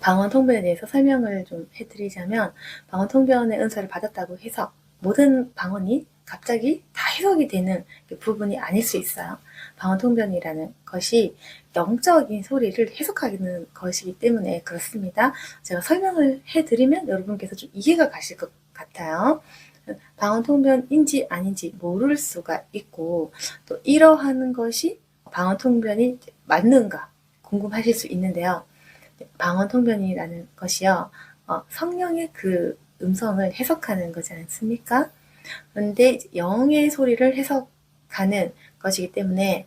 방언통변에 대해서 설명을 좀 해드리자면, 방언통변의 은사를 받았다고 해서 모든 방언이 갑자기 다 해석이 되는 부분이 아닐 수 있어요. 방언통변이라는 것이 영적인 소리를 해석하는 것이기 때문에 그렇습니다. 제가 설명을 해드리면 여러분께서 좀 이해가 가실 것 같아요. 방언통변인지 아닌지 모를 수가 있고, 또 이러한 것이 방언통변이 맞는가 궁금하실 수 있는데요. 방언통변이라는 것이요, 성령의 그 음성을 해석하는 거지 않습니까? 그런데 영의 소리를 해석하는 것이기 때문에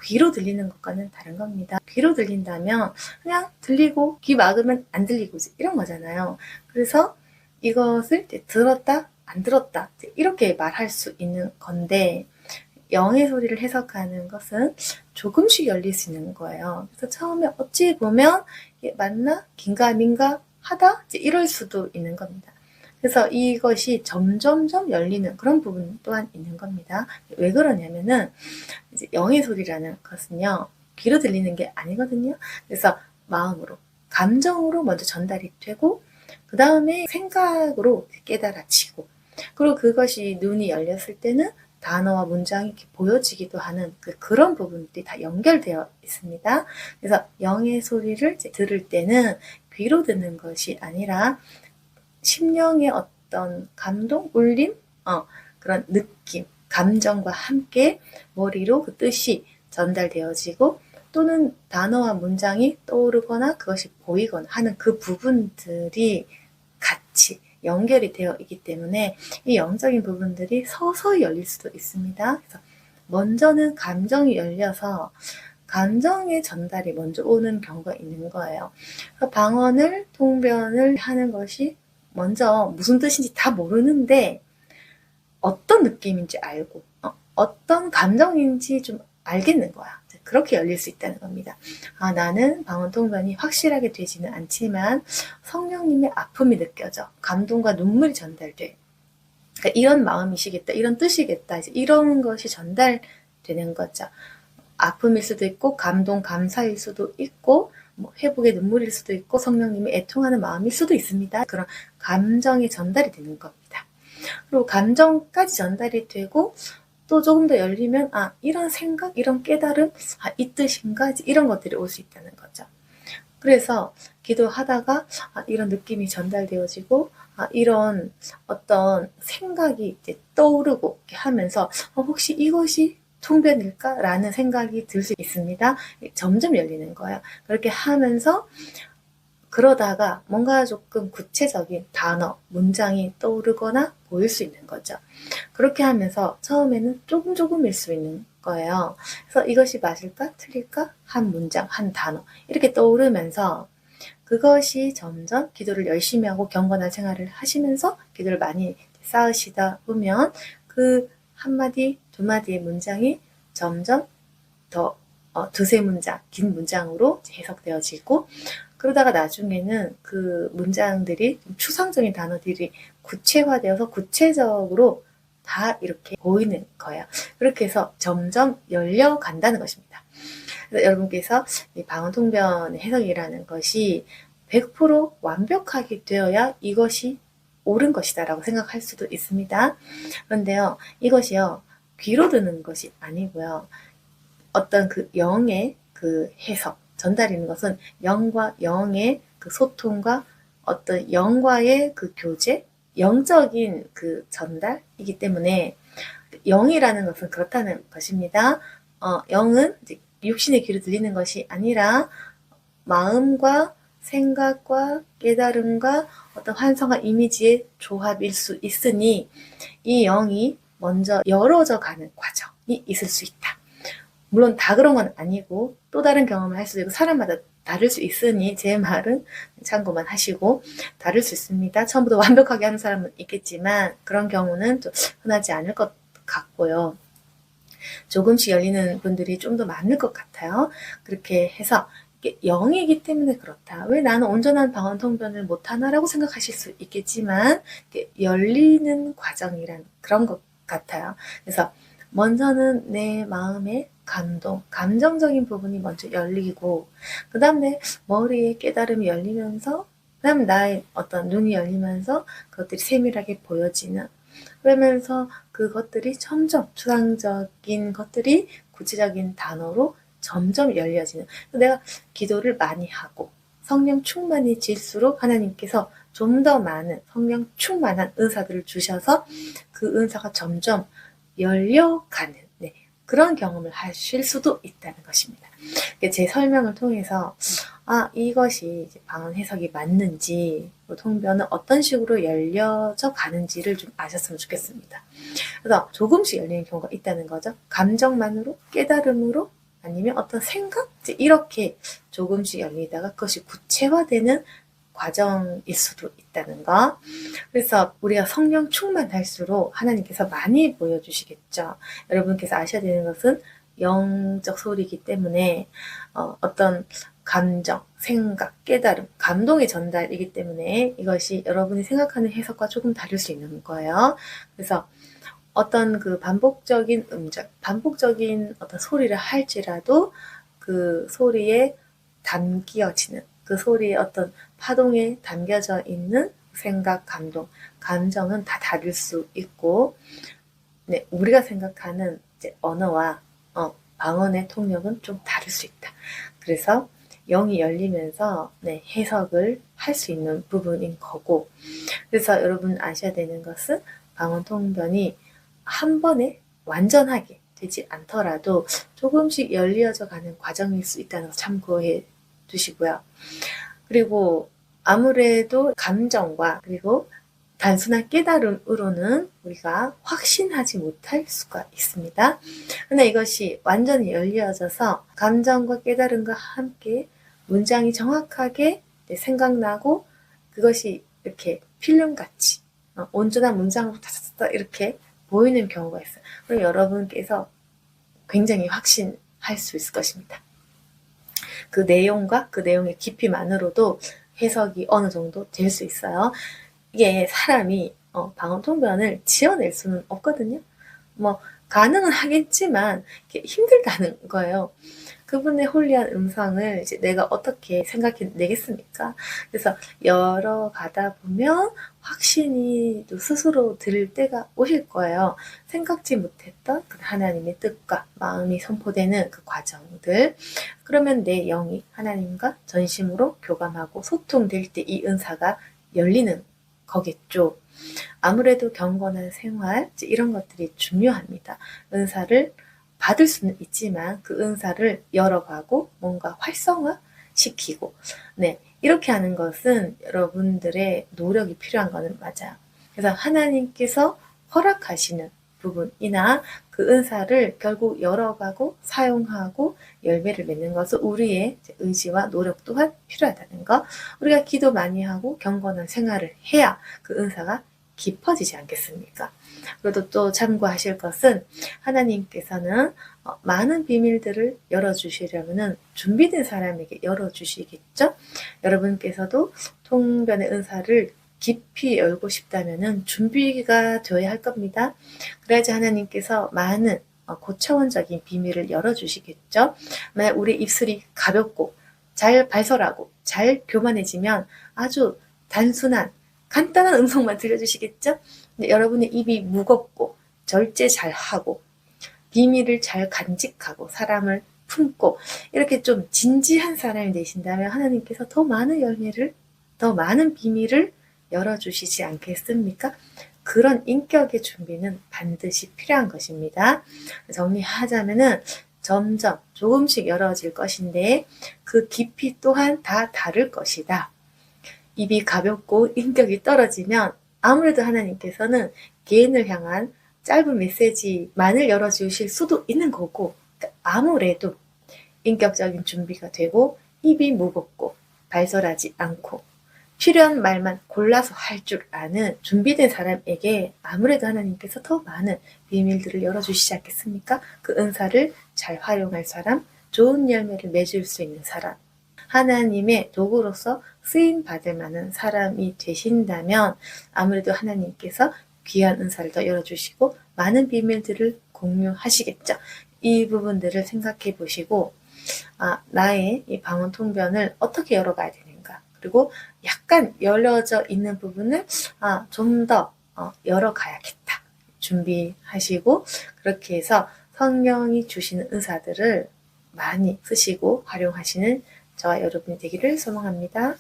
귀로 들리는 것과는 다른 겁니다. 귀로 들린다면 그냥 들리고 귀 막으면 안 들리고 이런 거잖아요. 그래서 이것을 들었다 안 들었다 이렇게 말할 수 있는 건데, 영의 소리를 해석하는 것은 조금씩 열릴 수 있는 거예요. 그래서 처음에 어찌 보면 이게 맞나? 긴가 민가 하다? 이럴 수도 있는 겁니다. 그래서 이것이 점점점 열리는 그런 부분 또한 있는 겁니다. 왜 그러냐면은 이제 영의 소리라는 것은요, 귀로 들리는 게 아니거든요. 그래서 마음으로, 감정으로 먼저 전달이 되고, 그 다음에 생각으로 깨달아지고, 그리고 그것이 눈이 열렸을 때는 단어와 문장이 이렇게 보여지기도 하는 그런 부분들이 다 연결되어 있습니다. 그래서 영의 소리를 이제 들을 때는 귀로 듣는 것이 아니라 심령의 어떤 감동, 울림, 그런 느낌, 감정과 함께 머리로 그 뜻이 전달되어지고, 또는 단어와 문장이 떠오르거나 그것이 보이거나 하는 그 부분들이 같이 연결이 되어 있기 때문에 이 영적인 부분들이 서서히 열릴 수도 있습니다. 그래서 먼저는 감정이 열려서 감정의 전달이 먼저 오는 경우가 있는 거예요. 방언을, 통변을 하는 것이 먼저 무슨 뜻인지 다 모르는데 어떤 느낌인지 알고 어떤 감정인지 좀 알겠는 거야. 그렇게 열릴 수 있다는 겁니다. 나는 방언통변이 확실하게 되지는 않지만 성령님의 아픔이 느껴져. 감동과 눈물이 전달돼. 그러니까 이런 마음이시겠다. 이런 뜻이겠다. 이제 이런 것이 전달되는 거죠. 아픔일 수도 있고 감동, 감사일 수도 있고 회복의 눈물일 수도 있고 성령님이 애통하는 마음일 수도 있습니다. 그런 감정이 전달이 되는 겁니다. 그리고 감정까지 전달이 되고 또 조금 더 열리면 이런 생각, 이런 깨달음, 이 뜻인가? 이런 것들이 올 수 있다는 거죠. 그래서 기도하다가 이런 느낌이 전달되어지고 이런 어떤 생각이 이제 떠오르고 하면서 혹시 이것이 통변일까? 라는 생각이 들 수 있습니다. 점점 열리는 거예요. 그렇게 하면서 그러다가 뭔가 조금 구체적인 단어, 문장이 떠오르거나 보일 수 있는 거죠. 그렇게 하면서 처음에는 조금일 수 있는 거예요. 그래서 이것이 맞을까? 틀릴까? 한 문장, 한 단어 이렇게 떠오르면서 그것이 점점 기도를 열심히 하고 경건한 생활을 하시면서 기도를 많이 쌓으시다 보면 그 한마디, 두마디의 문장이 점점 더 두세 문장, 긴 문장으로 해석되어지고, 그러다가 나중에는 그 문장들이 추상적인 단어들이 구체화되어서 구체적으로 다 이렇게 보이는 거예요. 그렇게 해서 점점 열려간다는 것입니다. 그래서 여러분께서 이 방언통변의 해석이라는 것이 100% 완벽하게 되어야 이것이 옳은 것이다 라고 생각할 수도 있습니다. 그런데요, 이것이요, 귀로 듣는 것이 아니고요, 어떤 그 영의 그 해석, 전달이는 것은 영과 영의 그 소통과 어떤 영과의 그 교제, 영적인 그 전달이기 때문에 영이라는 것은 그렇다는 것입니다. 영은 이제 육신의 귀로 들리는 것이 아니라 마음과 생각과 깨달음과 어떤 환상과 이미지의 조합일 수 있으니 이 영이 먼저 열어져 가는 과정이 있을 수 있다. 물론 다 그런 건 아니고 또 다른 경험을 할 수도 있고 사람마다 다를 수 있으니 제 말은 참고만 하시고 다를 수 있습니다. 처음부터 완벽하게 하는 사람은 있겠지만 그런 경우는 좀 흔하지 않을 것 같고요. 조금씩 열리는 분들이 좀 더 많을 것 같아요. 그렇게 해서 영이기 때문에 그렇다. 왜 나는 온전한 방언통변을 못하나라고 생각하실 수 있겠지만 열리는 과정이란 그런 것 같아요. 그래서 먼저는 내 마음에 감동, 감정적인 부분이 먼저 열리고 그 다음에 머리에 깨달음이 열리면서 그 다음 나의 어떤 눈이 열리면서 그것들이 세밀하게 보여지는, 그러면서 그것들이 점점 추상적인 것들이 구체적인 단어로 점점 열려지는, 내가 기도를 많이 하고 성령 충만해질수록 하나님께서 좀 더 많은 성령 충만한 은사들을 주셔서 그 은사가 점점 열려가는, 네, 그런 경험을 하실 수도 있다는 것입니다. 제 설명을 통해서 이것이 이제 방언 해석이 맞는지, 통변은 어떤 식으로 열려져 가는지를 좀 아셨으면 좋겠습니다. 그래서 조금씩 열리는 경우가 있다는 거죠. 감정만으로, 깨달음으로, 아니면 어떤 생각? 이렇게 조금씩 열리다가 그것이 구체화되는 과정일 수도 있다는 거. 그래서 우리가 성령 충만할수록 하나님께서 많이 보여주시겠죠. 여러분께서 아셔야 되는 것은 영적 소리이기 때문에 어떤 감정, 생각, 깨달음, 감동의 전달이기 때문에 이것이 여러분이 생각하는 해석과 조금 다를 수 있는 거예요. 그래서 어떤 그 반복적인 음절, 반복적인 어떤 소리를 할지라도 그 소리에 담겨지는, 그 소리의 어떤 파동에 담겨져 있는 생각, 감동, 감정은 다 다를 수 있고, 네, 우리가 생각하는 이제 언어와 방언의 통역은 좀 다를 수 있다. 그래서 영이 열리면서 네, 해석을 할 수 있는 부분인 거고, 그래서 여러분 아셔야 되는 것은 방언 통변이 한 번에 완전하게 되지 않더라도 조금씩 열려져 가는 과정일 수 있다는 거 참고해 두시고요. 그리고 아무래도 감정과 그리고 단순한 깨달음으로는 우리가 확신하지 못할 수가 있습니다. 근데 이것이 완전히 열려져서 감정과 깨달음과 함께 문장이 정확하게 생각나고 그것이 이렇게 필름같이 온전한 문장으로 타타타 이렇게 보이는 경우가 있어요. 그럼 여러분께서 굉장히 확신할 수 있을 것입니다. 그 내용과 그 내용의 깊이만으로도 해석이 어느 정도 될 수 있어요. 이게 사람이 방언 통변을 지어낼 수는 없거든요. 가능은 하겠지만 힘들다는 거예요. 그분의 홀리한 음성을 이제 내가 어떻게 생각해내겠습니까? 그래서 열어가다 보면 확신이 또 스스로 들 때가 오실 거예요. 생각지 못했던 그 하나님의 뜻과 마음이 선포되는 그 과정들. 그러면 내 영이 하나님과 전심으로 교감하고 소통될 때 이 은사가 열리는 거겠죠. 아무래도 경건한 생활, 이런 것들이 중요합니다. 은사를 받을 수는 있지만 그 은사를 열어가고 뭔가 활성화시키고, 네, 이렇게 하는 것은 여러분들의 노력이 필요한 거는 맞아요. 그래서 하나님께서 허락하시는 부분이나 그 은사를 결국 열어가고 사용하고 열매를 맺는 것은 우리의 의지와 노력 또한 필요하다는 것. 우리가 기도 많이 하고 경건한 생활을 해야 그 은사가 깊어지지 않겠습니까? 그리고 또 참고하실 것은 하나님께서는 많은 비밀들을 열어주시려면 준비된 사람에게 열어주시겠죠? 여러분께서도 통변의 은사를 깊이 열고 싶다면 준비가 되어야 할 겁니다. 그래야지 하나님께서 많은 고차원적인 비밀을 열어주시겠죠? 만약 우리 입술이 가볍고 잘 발설하고 잘 교만해지면 아주 단순한 간단한 음성만 들려주시겠죠? 근데 여러분의 입이 무겁고 절제 잘하고 비밀을 잘 간직하고 사람을 품고 이렇게 좀 진지한 사람이 되신다면 하나님께서 더 많은 열매를, 더 많은 비밀을 열어주시지 않겠습니까? 그런 인격의 준비는 반드시 필요한 것입니다. 정리하자면은 점점 조금씩 열어질 것인데 그 깊이 또한 다 다를 것이다. 입이 가볍고 인격이 떨어지면 아무래도 하나님께서는 개인을 향한 짧은 메시지만을 열어주실 수도 있는 거고, 아무래도 인격적인 준비가 되고 입이 무겁고 발설하지 않고 필요한 말만 골라서 할 줄 아는 준비된 사람에게 아무래도 하나님께서 더 많은 비밀들을 열어주시지 않겠습니까? 그 은사를 잘 활용할 사람, 좋은 열매를 맺을 수 있는 사람, 하나님의 도구로서 쓰임 받을 만한 사람이 되신다면 아무래도 하나님께서 귀한 은사를 더 열어주시고 많은 비밀들을 공유하시겠죠. 이 부분들을 생각해 보시고 나의 이 방언 통변을 어떻게 열어가야 되는가, 그리고 약간 열려져 있는 부분을 좀 더 열어가야겠다 준비하시고, 그렇게 해서 성령이 주시는 은사들을 많이 쓰시고 활용하시는 저와 여러분이 되기를 소망합니다.